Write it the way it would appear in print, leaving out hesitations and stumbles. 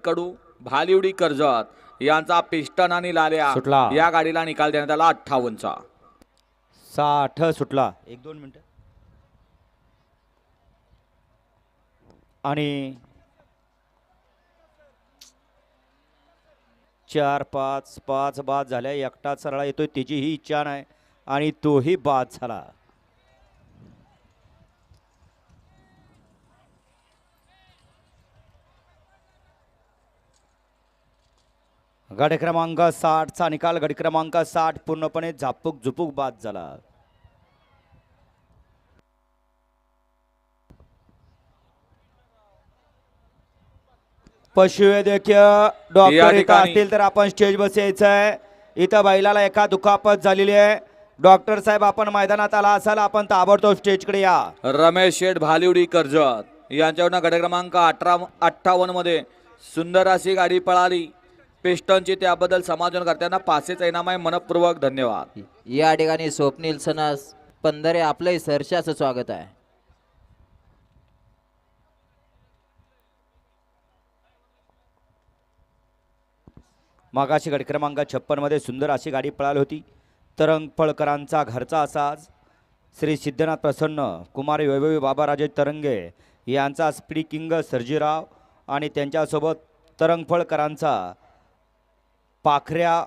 कडू भालिवडी कर्जत यांचा पिस्टन आणि लाल्या सुटला. या गाडीला निकाल देण्यात आला 58चा. 60 सुटला. 1-2 मिनिट. आणि 4-5 बाद झाल्या. एकटा सरळा येतोय, त्याची ही इच्छा नाही आणि तोही बाद झाला. गट क्रमांक 60 चा निकाल. गट क्रमांक 60 पूर्णपणे झापूक झुपूक बाद झाला. पशुवैद्यकीय डॉक्टर इथं असतील तर आपण स्टेज बसायचं आहे. इथं बैलाला एका दुखापत झालेली आहे. डॉक्टर साहेब आपण मैदानात आला असाल, आपण ताबडतोब स्टेजकडे या. रमेश शेठ भालिवडी कर्जत यांच्यावरनं गट क्रमांक 58 मध्ये सुंदर अशी गाडी पळाली पिस्टनची. त्याबद्दल समाजकर्त्यांना पासेचा इनाम आहे. मनपूर्वक धन्यवाद. या ठिकाणी स्वप्नील सनास पंधरे आपले सहर्षाचं स्वागत आहे. मागाशी गट क्रमांक 56 मध्ये सुंदर अशी गाडी पळाली होती. तरंग फळकरांचा घरचा असाच श्री सिद्धनाथ प्रसन्न कुमार वैभवी बाबाराजे तरंगे यांचा स्पीड किंग सर्जीराव आणि त्यांच्यासोबत तरंग फळकरांचा पाखऱ्या